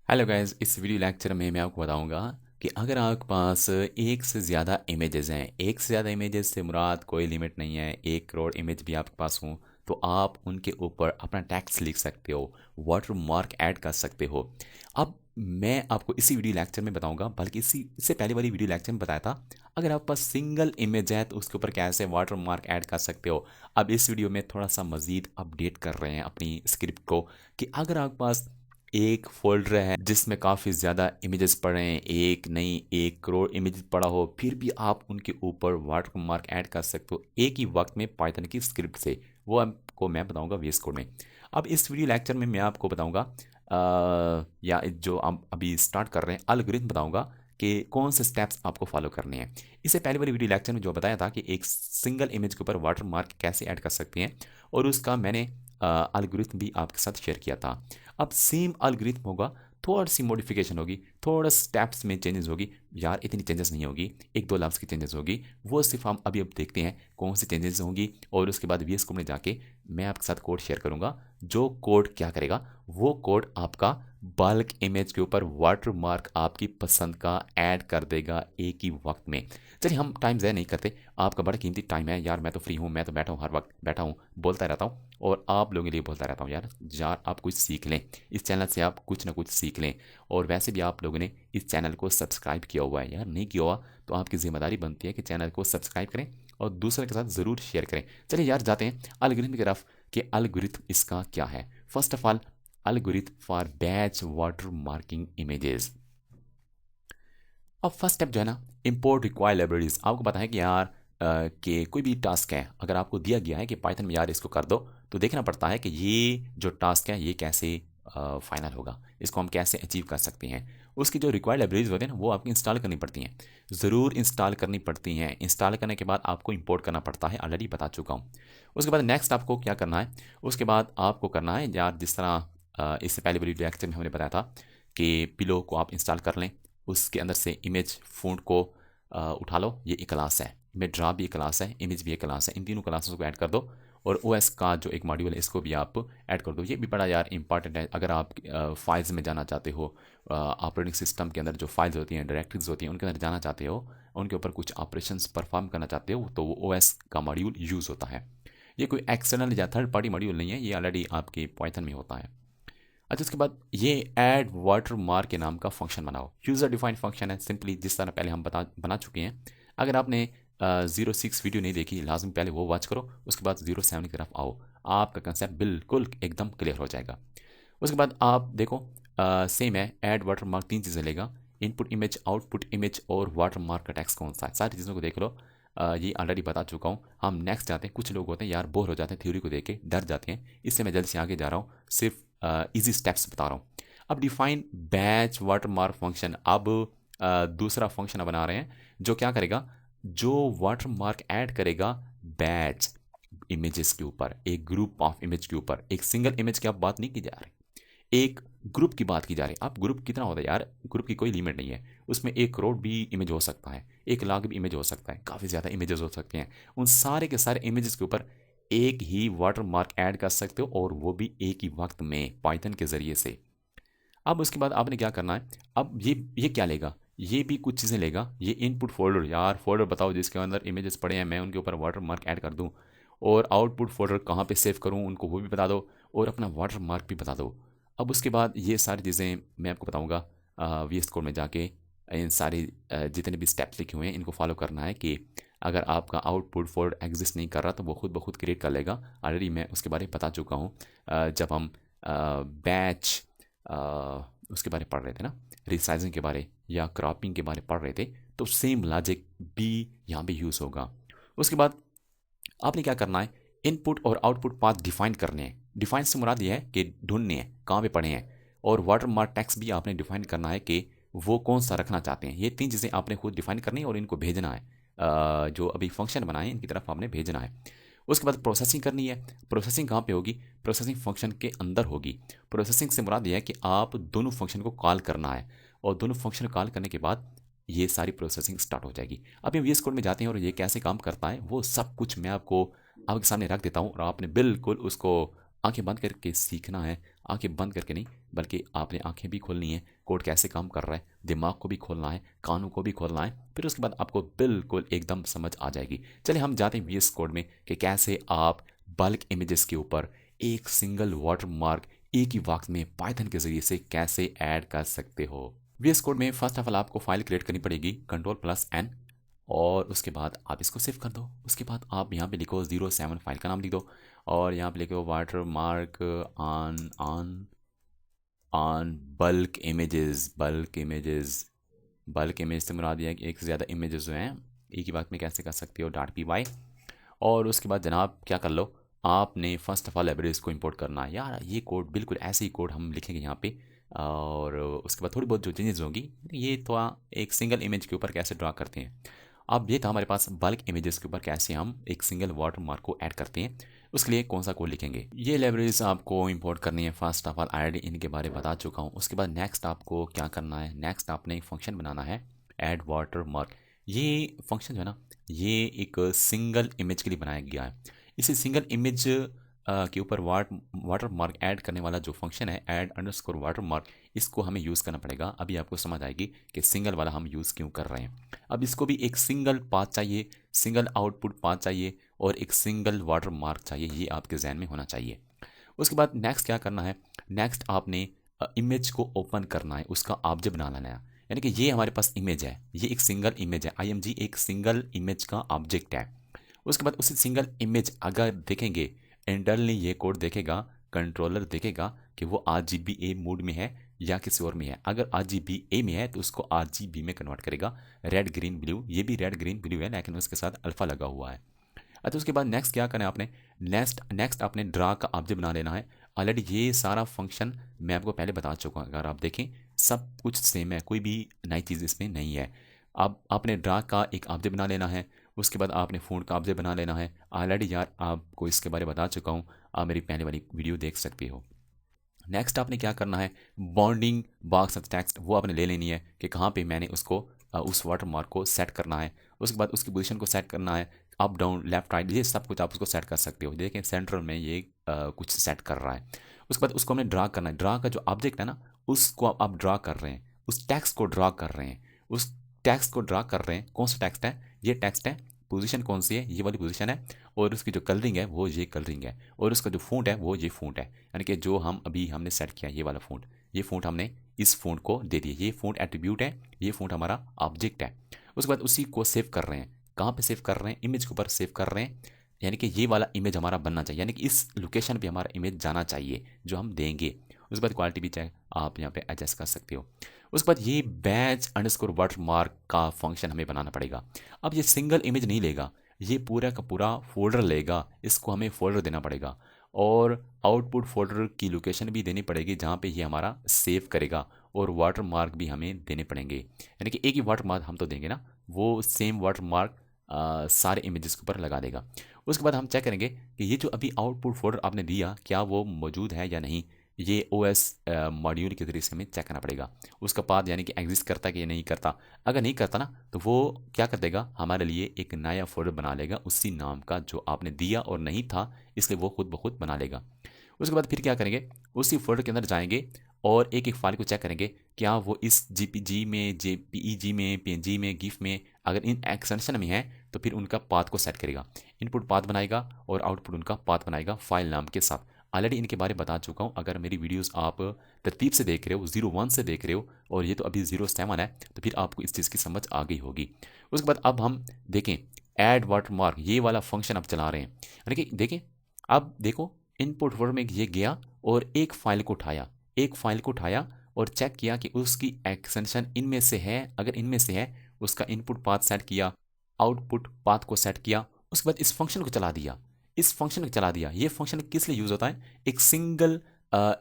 Hello guys, इस video lecture में मैं आपको बताऊंगा कि अगर आपके पास एक से ज़्यादा इमेजेस हैं, एक से ज़्यादा इमेजेस से मुराद कोई लिमिट नहीं है, 1 करोड़ इमेज भी आपके पास हों तो आप उनके ऊपर अपना टैक्स लिख सकते हो, वाटर मार्क ऐड कर सकते हो। अब मैं आपको इसी वीडियो लेक्चर में बताऊंगा, बल्कि इससे पहले वाली वीडियो लेक्चर में बताया था अगर आपके पास सिंगल इमेज है तो उसके ऊपर कैसे वाटर मार्क ऐड कर सकते हो। अब इस वीडियो में थोड़ा सा मज़ीद अपडेट कर रहे हैं अपनी स्क्रिप्ट को कि अगर आपके पास एक फोल्डर है जिसमें काफ़ी ज़्यादा इमेजेस पड़े हैं, एक नहीं 1 करोड़ इमेजेस पड़ा हो, फिर भी आप उनके ऊपर वाटर मार्क ऐड कर सकते हो एक ही वक्त में पाइथन की स्क्रिप्ट से। वो आपको मैं बताऊंगा वीएस कोड में। अब इस वीडियो लेक्चर में मैं आपको बताऊंगा या जो हम अभी स्टार्ट कर रहे हैं अलगोरिथम बताऊंगा कि कौन से स्टेप्स आपको फॉलो करने हैं। इससे पहले वाली वीडियो लेक्चर में जो बताया था कि एक सिंगल इमेज के ऊपर वाटर मार्क कैसे ऐड कर सकते हैं, और उसका मैंने अलगोरिथम भी आपके साथ शेयर किया था। अब सेम अलगोरिथम होगा, थोड़ी सी मॉडिफिकेशन होगी, थोड़ा स्टेप्स में चेंजेस होगी। यार इतनी चेंजेस नहीं होगी, एक दो लफ्ज़ की चेंजेस होगी। वो सिर्फ हम अभी अब देखते हैं कौन सी चेंजेस होंगी, और उसके बाद वीएस कोड में जाके मैं आपके साथ कोड शेयर करूंगा। जो कोड क्या करेगा, वो कोड आपका बल्क इमेज के ऊपर वाटर मार्क आपकी पसंद का ऐड कर देगा एक ही वक्त में। चलिए हम टाइम ज़ाया नहीं करते, आपका बड़ा कीमती टाइम है यार, मैं तो फ्री हूँ, मैं तो बैठा हूँ, हर वक्त बैठा हूँ, बोलता रहता हूँ और आप लोगों के लिए बोलता रहता हूँ। यार यार आप कुछ सीख लें, इस चैनल से आप कुछ ना कुछ सीख लें। और वैसे भी आप लोगों ने इस चैनल को सब्सक्राइब किया हुआ है, यार नहीं किया हुआ तो आपकी ज़िम्मेदारी बनती है कि चैनल को सब्सक्राइब करें और दूसरे के साथ ज़रूर शेयर करें। चलिए यार जाते हैं अलगोरिथम की तरफ कि अलगोरिथम इसका क्या है। First of all, algorithm for batch water marking images. अब फर्स्ट स्टेप जो है ना, इंपोर्ट रिक्वायर लाइब्रेरीज। आपको पता है कि यार कि कोई भी टास्क है अगर आपको दिया गया है कि पाइथन में यार इसको कर दो, तो देखना पड़ता है कि ये जो टास्क है ये कैसे फाइनल होगा, इसको हम कैसे अचीव कर सकते हैं। उसकी जो रिक्वायर्ड लाइब्रेरीज होती हैं ना वो आपको इंस्टॉल करनी पड़ती हैं, ज़रूर इंस्टॉल करनी पड़ती हैं। इंस्टॉल करने के बाद आपको इंपोर्ट करना पड़ता है, ऑलरेडी बता चुका हूँ। उसके बाद नेक्स्ट आपको क्या करना है, उसके बाद आपको करना है यार जिस तरह इससे पहले वाली लेक्चर में हमने बताया था कि पिलो को आप इंस्टॉल कर लें, उसके अंदर से इमेज फ़ॉन्ट को उठा लो, ये एक क्लास है, इमेज ड्रा भी एक क्लास है, इमेज भी एक क्लास है, इन तीनों क्लासों को ऐड कर दो। और ओएस का जो एक मॉड्यूल है इसको भी आप ऐड कर दो। ये भी बड़ा यार इंपॉर्टेंट है अगर आप फाइल्स में जाना चाहते हो, ऑपरेटिंग सिस्टम के अंदर जो फाइल्स होती हैं, डायरेक्टरीज होती हैं, उनके अंदर जाना चाहते हो, उनके ऊपर कुछ ऑपरेशंस परफॉर्म करना चाहते हो, तो वो ओएस का मॉड्यूल यूज़ होता है। ये कोई एक्सटर्नल या थर्ड पार्टी मॉड्यूल नहीं है, ये ऑलरेडी आपके पाइथन में होता है। अच्छा, उसके बाद ये ऐड वाटर मार्क के नाम का फंक्शन बनाओ। यूज़र डिफाइंड फंक्शन है, सिंपली जिस तरह पहले हम बना चुके हैं। अगर आपने 06 वीडियो नहीं देखी, लाजम पहले वो वॉच करो, उसके बाद 07 की तरफ आओ, आपका कंसेप्ट बिल्कुल एकदम क्लियर हो जाएगा। उसके बाद आप देखो सेम है, ऐड वाटर मार्क 3 चीज़ें लेगा, इनपुट इमेज, आउटपुट इमेज और वाटर मार्क का टेक्स्ट कौन सा है, सारी चीज़ों को देख लो। ये ऑलरेडी बता चुका हूँ। हम नेक्स्ट जाते हैं। कुछ लोग होते हैं यार बोर हो जाते हैं, थ्योरी को देख के डर जाते हैं, इसलिए मैं जल्दी से आगे जा रहा हूँ, सिर्फ इजी स्टेप्स बता रहा हूँ। अब define batch water mark function. अब दूसरा फंक्शन बना रहे हैं जो क्या करेगा, जो वाटर मार्क ऐड करेगा बैच इमेजेस के ऊपर, एक ग्रुप ऑफ इमेज के ऊपर। एक सिंगल इमेज की आप बात नहीं की जा रही, एक ग्रुप की बात की जा रही है। अब ग्रुप कितना होता है यार, ग्रुप की कोई लिमिट नहीं है, उसमें 1 करोड़ भी इमेज हो सकता है, 1 लाख भी इमेज हो सकता है, काफ़ी ज़्यादा इमेजेस हो सकते हैं। उन सारे के सारे इमेजेस के ऊपर एक ही वाटर मार्क ऐड कर सकते हो, और वो भी एक ही वक्त में पाइथन के ज़रिए से। अब उसके बाद आपने क्या करना है, अब ये क्या लेगा, ये भी कुछ चीज़ें लेगा। ये इनपुट फोल्डर, यार फोल्डर बताओ जिसके अंदर इमेजेस पड़े हैं, मैं उनके ऊपर वाटर मार्क ऐड कर दूँ। और आउटपुट फोल्डर कहाँ पे सेव करूँ उनको वो भी बता दो, और अपना वाटर मार्क भी बता दो। अब उसके बाद ये सारी चीज़ें मैं आपको बताऊँगा वीएस कोड में जाके। इन सारी जितने भी स्टेप्स लिखे हुए हैं इनको फॉलो करना है कि अगर आपका आउटपुट फोल्डर एग्जिस्ट नहीं कर रहा तो वो खुद ब खुद क्रिएट कर लेगा। ऑलरेडी मैं उसके बारे में बता चुका हूँ जब हम बैच उसके बारे में पढ़ रहे थे ना, रिसाइजिंग के बारे या क्रॉपिंग के बारे में पढ़ रहे थे, तो सेम लॉजिक भी यहाँ पे यूज़ होगा। उसके बाद आपने क्या करना है, इनपुट और आउटपुट पाथ डिफाइन करने हैं। डिफाइन से मुराद ये है कि ढूंढने हैं कहाँ पे पड़े हैं, और वाटर मार्क टैक्स भी आपने डिफाइन करना है कि वो कौन सा रखना चाहते हैं। ये 3 चीज़ें आपने खुद डिफाइन करनी है और इनको भेजना है। जो अभी फंक्शन बनाए इनकी तरफ आपने भेजना है। उसके बाद प्रोसेसिंग करनी है। प्रोसेसिंग कहाँ पे होगी, प्रोसेसिंग फंक्शन के अंदर होगी। प्रोसेसिंग से मुराद ये है कि आप दोनों फंक्शन को कॉल करना है, और दोनों फंक्शन कॉल करने के बाद ये सारी प्रोसेसिंग स्टार्ट हो जाएगी। अब ये वीएस कोड में जाते हैं और ये कैसे काम करता है वो सब कुछ मैं आपको आपके सामने रख देता हूँ, और आपने बिल्कुल उसको आंखें बंद करके सीखना है। आंखें बंद करके नहीं, बल्कि आपने आंखें भी खोलनी है, कोड कैसे काम कर रहा है, दिमाग को भी खोलना है, कानों को भी खोलना है, फिर उसके बाद आपको बिल्कुल एकदम समझ आ जाएगी। चलिए हम जाते हैं VS कोड में कि कैसे आप बल्क इमेजेस के ऊपर एक सिंगल वाटर मार्क एक ही वक्त में पाइथन के जरिए से कैसे ऐड कर सकते हो। VS कोड में फर्स्ट ऑफ ऑल आपको फाइल क्रिएट करनी पड़ेगी Ctrl+N, और उसके बाद आप इसको सेव कर दो। उसके बाद आप यहाँ पे लिखो 07 फाइल का नाम लिख दो, और यहाँ पे लिखो water mark on on on bulk images. Bulk image से मुराद यह है कि एक से ज़्यादा इमेजेस जो हैं एक ही वक्त में कैसे कर सकते हो .py। और उसके बाद जनाब क्या कर लो, आपने फर्स्ट ऑफ ऑल लाइब्रेरीज को इंपोर्ट करना है। यार ये कोड बिल्कुल ऐसे ही कोड हम लिखेंगे यहाँ पे, और उसके बाद थोड़ी बहुत जो चेंजेस होंगी, ये तो एक सिंगल इमेज के ऊपर कैसे ड्रा करते हैं। अब ये था हमारे पास बल्क इमेजेस के ऊपर कैसे हम एक सिंगल वाटर मार्क को ऐड करते हैं। उसके लिए कौन सा कोड लिखेंगे, ये लाइब्रेरीज आपको इंपोर्ट करनी है। फर्स्ट ऑफ ऑल ऑलरेडी इनके बारे में बता चुका हूँ। उसके बाद नेक्स्ट आपको क्या करना है, नेक्स्ट आपने एक फंक्शन बनाना है ऐड वाटर मार्क। ये फंक्शन जो है ना, ये एक सिंगल इमेज के लिए बनाया गया है। इसी सिंगल इमेज के ऊपर वाटर मार्क ऐड करने वाला जो फंक्शन है ऐड अंडरस्कोर वाटर मार्क, इसको हमें यूज़ करना पड़ेगा। अभी आपको समझ आएगी कि सिंगल वाला हम यूज़ क्यों कर रहे हैं। अब इसको भी एक सिंगल पाथ चाहिए, सिंगल आउटपुट पाथ चाहिए, और एक सिंगल वाटर मार्क चाहिए। ये आपके जहन में होना चाहिए। उसके बाद नेक्स्ट क्या करना है, नेक्स्ट आपने इमेज को ओपन करना है, उसका ऑब्जेक्ट बना लेना है। यानी कि ये हमारे पास इमेज है, ये एक सिंगल इमेज है, IMG एक सिंगल इमेज का ऑब्जेक्ट है। उसके बाद उसी सिंगल इमेज अगर देखेंगे, इंटरनली ये कोड देखेगा, कंट्रोलर देखेगा कि वो RGBA मोड में है या किसी और में है। अगर RGBA में है तो उसको RGB में कन्वर्ट करेगा, रेड ग्रीन ब्लू। ये भी रेड ग्रीन ब्लू है, लेकिन उसके साथ अल्फा लगा हुआ है। अच्छा, उसके बाद नेक्स्ट क्या करना है आपने, नेक्स्ट आपने ड्रा का ऑब्जेक्ट बना लेना है। ऑलरेडी ये सारा फंक्शन मैं आपको पहले बता चुका हूँ, अगर आप देखें सब कुछ सेम है, कोई भी नई चीज़ इसमें नहीं है। अब आपने ड्रा का एक ऑब्जेक्ट बना लेना है। उसके बाद आपने फ़ॉन्ट का ऑब्जेक्ट बना लेना है। ऑलरेडी यार आपको इसके बारे में बता चुका हूँ, आप मेरी पहले वाली वीडियो देख सकते हो। नेक्स्ट आपने क्या करना है, बॉन्डिंग बॉक्स ऑफ टेक्स्ट वो आपने ले लेनी है कि कहाँ पे मैंने उसको उस वाटर मार्क को सेट करना है। उसके बाद उसकी पोजीशन को सेट करना है, अप डाउन लेफ्ट राइट, ये सब कुछ आप उसको सेट कर सकते हो। देखें सेंट्रल में ये कुछ सेट कर रहा है। उसके बाद उसको हमने ड्रा करना है। ड्रा का जो ऑब्जेक्ट है ना, उसको आप ड्रा कर रहे हैं, उस टेक्स्ट को ड्रा कर रहे हैं, उस टेक्स्ट को ड्रा कर रहे हैं। कौन सा टेक्स्ट है, ये टेक्स्ट है। पोजीशन कौन सी है, ये वाली पोजीशन है। और उसकी जो कलरिंग है वो ये कलरिंग है, और उसका जो फ़ॉन्ट है वो ये फ़ॉन्ट है। यानी कि जो हम अभी हमने सेट किया ये वाला फ़ॉन्ट, ये फ़ॉन्ट हमने इस फ़ॉन्ट को दे दिया। ये फ़ॉन्ट एट्रीब्यूट है, ये फ़ॉन्ट हमारा ऑब्जेक्ट है। उसके बाद उसी को सेव कर रहे हैं। कहाँ पे सेव कर रहे हैं, इमेज के ऊपर सेव कर रहे हैं। यानी कि ये वाला इमेज हमारा बनना चाहिए, यानी कि इस लोकेशन पे हमारा इमेज जाना चाहिए जो हम देंगे। उसके बाद क्वालिटी भी चाहे आप यहाँ पे एडजस्ट कर सकते हो। उसके बाद ये बैच अंडरस्कोर वाटर मार्क का फंक्शन हमें बनाना पड़ेगा। अब ये सिंगल इमेज नहीं लेगा, ये पूरा का पूरा फोल्डर लेगा। इसको हमें फोल्डर देना पड़ेगा, और आउटपुट फोल्डर की लोकेशन भी देनी पड़ेगी जहाँ पे ये हमारा सेव करेगा, और वाटर मार्क भी हमें देने पड़ेंगे। यानी कि एक ही वाटर मार्क हम तो देंगे ना, वो सेम वाटर मार्क सारे इमेजेस के ऊपर लगा देगा। उसके बाद हम चेक करेंगे कि ये जो अभी आउटपुट फोल्डर आपने दिया क्या वो मौजूद है या नहीं। ये OS मॉड्यूल के जरिए से हमें चेक करना पड़ेगा, उसका पाथ यानी कि एग्जिस्ट करता है कि ये नहीं करता। अगर नहीं करता ना, तो वो क्या कर देगा, हमारे लिए एक नया फोल्डर बना लेगा उसी नाम का जो आपने दिया और नहीं था, इसलिए वो खुद ब खुद बना लेगा। उसके बाद फिर क्या करेंगे, उसी फोल्डर के अंदर जाएंगे और एक एक फाइल को चेक करेंगे क्या वो इस JPG में, JPEG में, PNG में, GIF में, अगर इन एक्सटेंशन में है तो फिर उनका पाथ को सेट करेगा। इनपुट पाथ बनाएगा और आउटपुट उनका पाथ बनाएगा फाइल नाम के साथ। ऑलरेडी इनके बारे में बता चुका हूँ। अगर मेरी वीडियोस आप तरतीब से देख रहे हो, 01 से देख रहे हो, और ये तो अभी 07 है, तो फिर आपको इस चीज़ की समझ आ गई होगी। उसके बाद अब हम देखें ऐड वाटर मार्क, ये वाला फंक्शन अब चला रहे हैं। यानी कि देखें, अब देखो इनपुट वर्ड में ये गया और एक फाइल को उठाया, एक फाइल को उठाया और चेक किया कि उसकी एक्सटेंशन इनमें से है। अगर इनमें से है, उसका इनपुट पाथ सेट किया, आउटपुट पाथ को सेट किया। उसके बाद इस फंक्शन को चला दिया, इस फंक्शन को चला दिया। ये फंक्शन किस लिए यूज़ होता है, एक सिंगल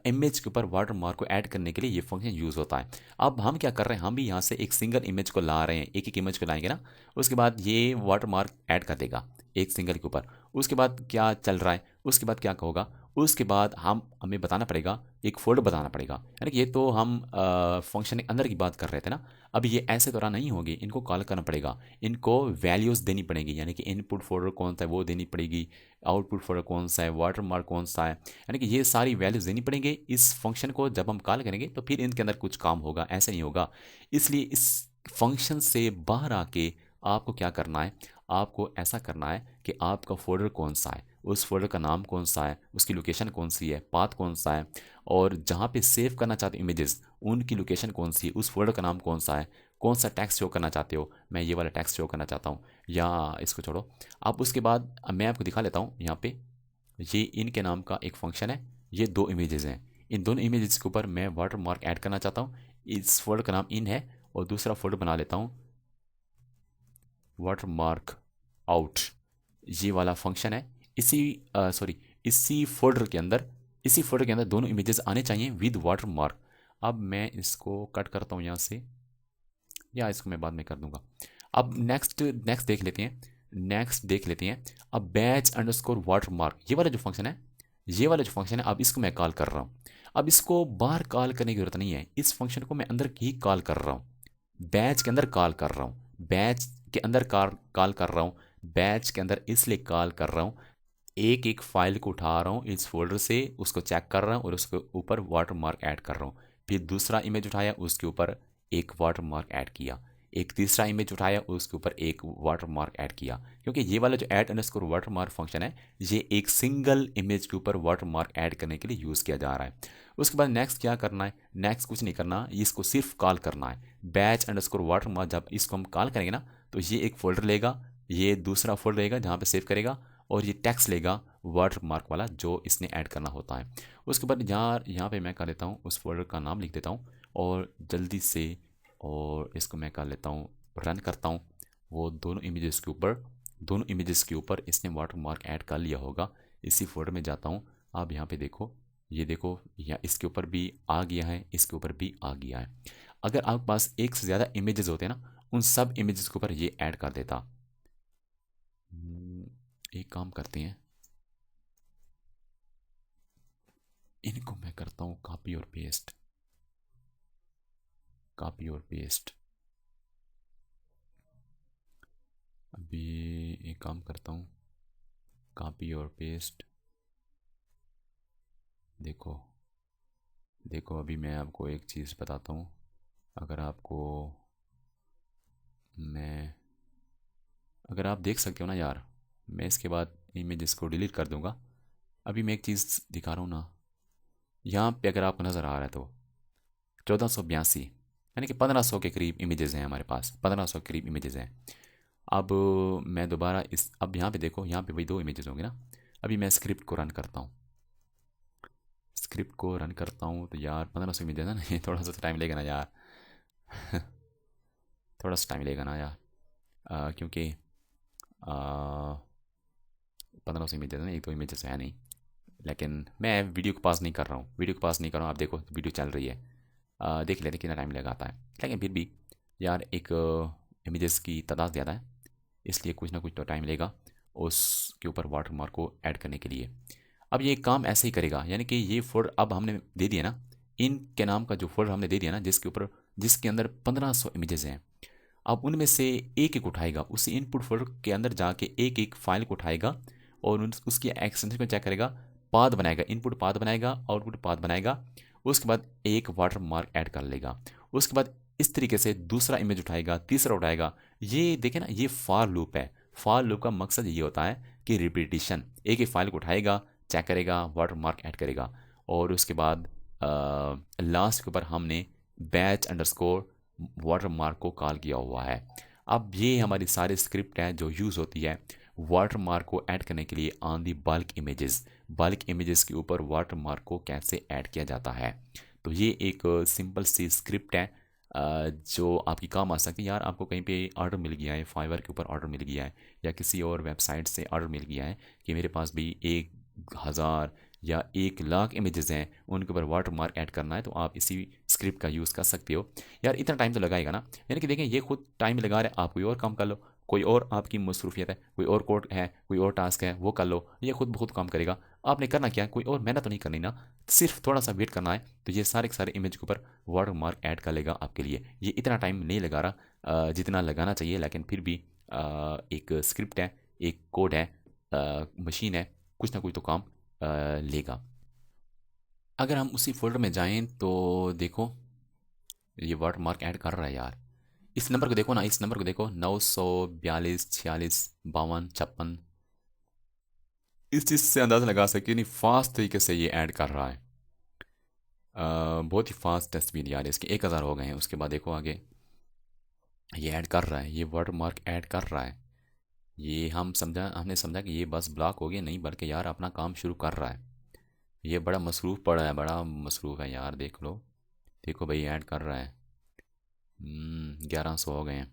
इमेज के ऊपर वाटर मार्क को ऐड करने के लिए ये फंक्शन यूज़ होता है। अब हम क्या कर रहे हैं, हम भी यहाँ से एक सिंगल इमेज को ला रहे हैं, एक एक इमेज को लाएंगे ना, उसके बाद ये वाटर मार्क ऐड कर देगा एक सिंगल के ऊपर। उसके बाद क्या चल रहा है, उसके बाद क्या होगा, उसके बाद हमें बताना पड़ेगा, एक फोल्डर बताना पड़ेगा। यानी कि ये तो हम फंक्शन के अंदर की बात कर रहे थे ना, अब ये ऐसे तो रन नहीं होगी, इनको कॉल करना पड़ेगा, इनको वैल्यूज़ देनी पड़ेगी, यानी कि इनपुट फोल्डर कौन सा है वो देनी पड़ेगी, आउटपुट फोल्डर कौन सा है, वाटर मार्क कौन सा है, यानी कि ये सारी वैल्यूज़ देनी पड़ेंगी इस फंक्शन को। जब हम कॉल करेंगे तो फिर इनके अंदर कुछ काम होगा, ऐसे नहीं होगा। इसलिए इस फंक्शन से बाहर आके आपको क्या करना है, आपको ऐसा करना है कि आपका फोल्डर कौन सा है, उस फोल्डर का नाम कौन सा है, उसकी लोकेशन कौन सी है, पाथ कौन सा है, और जहाँ पे सेव करना चाहते हो इमेजेस उनकी लोकेशन कौन सी है, उस फोल्डर का नाम कौन सा है, कौन सा टेक्स्ट शो करना चाहते हो, मैं ये वाला टेक्स्ट शो करना चाहता हूँ, या इसको छोड़ो। अब उसके बाद मैं आपको दिखा लेता हूँ यहाँ पे, ये इनके नाम का एक फंक्शन है, ये दो इमेजेस हैं, इन दोनों इमेजेस के ऊपर मैं वाटर मार्क ऐड करना चाहता हूँ। इस फोल्डर का नाम इन है और दूसरा फोल्डर बना लेता हूँ वाटर मार्क आउट, ये वाला फंक्शन है। इसी सॉरी इसी फोल्डर के अंदर दोनों इमेजेस आने चाहिए विद वाटर मार्क। अब मैं इसको कट करता हूँ यहाँ से, या इसको मैं बाद में कर दूंगा। अब नेक्स्ट देख लेते हैं। अब बैच अंडरस्कोर वाटर मार्क, ये वाला जो फंक्शन है, अब इसको मैं कॉल कर रहा हूँ। अब इसको बाहर कॉल करने की जरूरत नहीं है, इस फंक्शन को मैं अंदर ही कॉल कर रहा हूँ, बैच के अंदर कॉल कर रहा हूँ, बैच के अंदर कॉल कर रहा हूँ, बैच के अंदर इसलिए कॉल कर रहा हूँ, एक एक फाइल को उठा रहा हूँ इस फोल्डर से, उसको चेक कर रहा हूँ और उसके ऊपर वाटर मार्क ऐड कर रहा हूँ। फिर दूसरा इमेज उठाया, उसके ऊपर एक वाटर मार्क ऐड किया, एक तीसरा इमेज उठाया, उसके ऊपर एक वाटर मार्क ऐड किया, क्योंकि ये वाला जो add underscore water mark function है, ये एक सिंगल इमेज के ऊपर वाटर मार्क ऐड करने के लिए यूज़ किया जा रहा है। उसके बाद नेक्स्ट क्या करना है, नेक्स्ट कुछ नहीं करना, इसको सिर्फ कॉल करना है, बैच अंडरस्कोर वाटर मार्क। जब इसको हम कॉल करेंगे ना, तो ये एक फोल्डर लेगा, ये दूसरा फोल्डर लेगा जहाँ पे सेव करेगा, और ये टेक्स्ट लेगा वाटर मार्क वाला जो इसने ऐड करना होता है। उसके बाद यहाँ पे मैं कर लेता हूँ, उस फोल्डर का नाम लिख देता हूँ और जल्दी से, और इसको मैं कर लेता हूँ, रन करता हूँ। वो दोनों इमेजेस के ऊपर इसने वाटर मार्क ऐड कर लिया होगा। इसी फोल्डर में जाता हूँ, आप यहाँ पे देखो, ये देखो, या इसके ऊपर भी आ गया है, इसके ऊपर भी आ गया है। अगर आपके पास एक से ज़्यादा इमेजेस होते हैं ना, उन सब इमेजेस के ऊपर ये ऐड कर देता। एक काम करते हैं, इनको मैं करता हूँ कॉपी और पेस्ट, कॉपी और पेस्ट। अभी एक काम करता हूँ, कॉपी और पेस्ट। देखो देखो, अभी मैं आपको एक चीज़ बताता हूँ, अगर आपको मैं अगर आप देख सकते हो ना यार, मैं इसके बाद इमेजेस को डिलीट कर दूंगा। अभी मैं एक चीज़ दिखा रहा हूँ ना, यहाँ पे अगर आपको नज़र आ रहा है तो 1482, यानी कि 1500 के करीब इमेजेस हैं हमारे पास, 1500 के करीब इमेजेस हैं। अब मैं दोबारा अब यहाँ पे देखो, यहाँ पे वही दो इमेजेस होंगे ना। अभी मैं स्क्रिप्ट को रन करता हूँ, तो यार 1500 इमेजेस है ना, ये थोड़ा सा टाइम लेगा ना यार। थोड़ा सा टाइम लेगा ना यार, क्योंकि 1500 इमेजेस है ना, एक दो इमेजेस है नहीं। लेकिन मैं वीडियो को पास नहीं कर रहा हूँ, आप देखो वीडियो चल रही है, देख लेते कितना टाइम लगाता है। लेकिन फिर भी यार, एक इमेजेस की तादाद ज़्यादा है, इसलिए कुछ ना कुछ तो टाइम लेगा उसके ऊपर वाटर मार्क को ऐड करने के लिए। अब ये काम ऐसे ही करेगा, यानी कि ये फोल्डर अब हमने दे दिया ना, इन के नाम का जो फोल्डर हमने दे दिया ना, जिसके अंदर 1500 इमेजेस हैं। अब उनमें से एक एक उठाएगा, उसी इनपुट फोल्डर के अंदर जाके एक एक फाइल को उठाएगा और उसकी एक्सटेंशन को चेक करेगा, पाथ बनाएगा, इनपुट पाथ बनाएगा, आउटपुट पाथ बनाएगा। उसके बाद एक वाटर मार्क ऐड कर लेगा। उसके बाद इस तरीके से दूसरा इमेज उठाएगा, तीसरा उठाएगा। ये देखे ना, ये फॉर लूप है। फॉर लूप का मकसद ये होता है कि रिपीटिशन, एक एक फाइल को उठाएगा, चेक करेगा, वाटर मार्क ऐड करेगा, और उसके बाद लास्ट के ऊपर हमने बैच अंडरस्कोर वाटर मार्क को कॉल किया हुआ है। अब ये हमारी सारी स्क्रिप्ट है जो यूज़ होती है वाटर मार्क को ऐड करने के लिए ऑन दी बल्क इमेजेस के ऊपर वाटर मार्क को कैसे ऐड किया जाता है। तो ये एक सिंपल सी स्क्रिप्ट है जो आपकी काम आ सकती है। यार, आपको कहीं पे ऑर्डर मिल गया है, फाइवर के ऊपर ऑर्डर मिल गया है, या किसी और वेबसाइट से ऑर्डर मिल गया है कि मेरे पास भी 1000 या 1 लाख इमेजेस हैं, उनके ऊपर वाटर मार्क ऐड करना है, तो आप इसी स्क्रिप्ट का यूज़ कर सकते हो। यार, इतना टाइम तो लगाएगा ना, यानी कि देखें, ये खुद टाइम लगा रहे हैं, आप कोई और काम कर लो, कोई और आपकी मसरूफियत है, कोई और कोड है, कोई और टास्क है, वो कर लो, ये खुद बहुत काम करेगा। आपने करना क्या, कोई और मेहनत तो नहीं करनी ना, सिर्फ थोड़ा सा वेट करना है, तो ये सारे के सारे इमेज के ऊपर वाटर मार्क ऐड कर लेगा आपके लिए। ये इतना टाइम नहीं लगा रहा जितना लगाना चाहिए, लेकिन फिर भी एक स्क्रिप्ट है, एक कोड है, मशीन है, कुछ ना कुछ तो काम लेगा। अगर हम उसी फोल्डर में जाएं तो देखो ये वाटर मार्क ऐड कर रहा है यार। इस नंबर को देखो ना, इस नंबर को देखो, 942 46 52 56। इस चीज़ से अंदाज़ा लगा सकते नहीं फास्ट तरीके से ये ऐड कर रहा है। बहुत ही फास्ट स्पीड यार इसके, 1000 हो गए हैं। उसके बाद देखो आगे, ये ऐड कर रहा है, ये वाटर मार्क ऐड कर रहा है। ये हमने समझा कि ये बस ब्लॉक हो गया, नहीं बल्कि यार अपना काम शुरू कर रहा है। ये बड़ा मसरूफ़ पड़ा है, बड़ा मसरूफ़ है यार, देख लो। देखो भाई ऐड कर रहा है। 1100 हो गए हैं,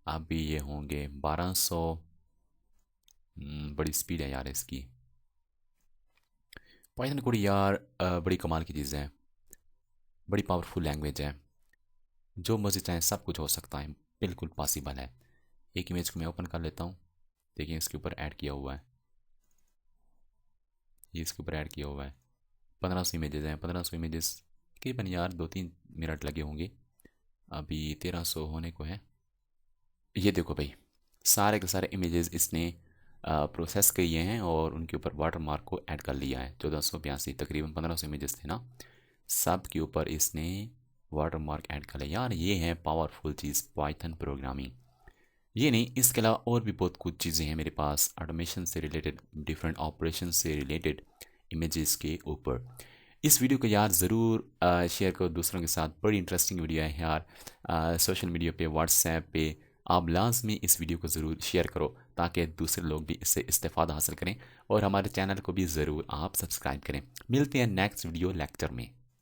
अब भी ये होंगे 1200। बड़ी स्पीड है यार इसकी। पाइथन कोड यार बड़ी कमाल की चीज़ है, बड़ी पावरफुल लैंग्वेज है। जो मर्जी चाहे सब कुछ हो सकता है, बिल्कुल पॉसिबल है। एक इमेज को मैं ओपन कर लेता हूँ, देखिए इसके ऊपर ऐड किया हुआ है, ये इसके ऊपर ऐड किया हुआ है। 1500 इमेजेस हैं, 1500 इमेजेस तकरीबन यार 2-3 मिनट लगे होंगे। अभी 1300 होने को है। ये देखो भाई, सारे के सारे इमेजेस इसने प्रोसेस किए हैं और उनके ऊपर वाटर मार्क को ऐड कर लिया है। 1482 तकरीबन 1500 इमेजेस थे ना, सब के ऊपर इसने वाटर मार्क ऐड कर लिया यार। ये है पावरफुल चीज़ पाइथन प्रोग्रामिंग। ये नहीं, इसके अलावा और भी बहुत कुछ चीज़ें हैं मेरे पास, ऑटोमेशन से रिलेटेड, डिफरेंट ऑपरेशन से रिलेटेड इमेजेस के ऊपर। इस वीडियो को यार ज़रूर शेयर करो दूसरों के साथ, बड़ी इंटरेस्टिंग वीडियो है यार। सोशल मीडिया पे, व्हाट्सएप पे आप लाजमी इस वीडियो को ज़रूर शेयर करो, ताकि दूसरे लोग भी इससे इस्तेफ़ादा हासिल करें, और हमारे चैनल को भी ज़रूर आप सब्सक्राइब करें। मिलते हैं नेक्स्ट वीडियो लेक्चर में।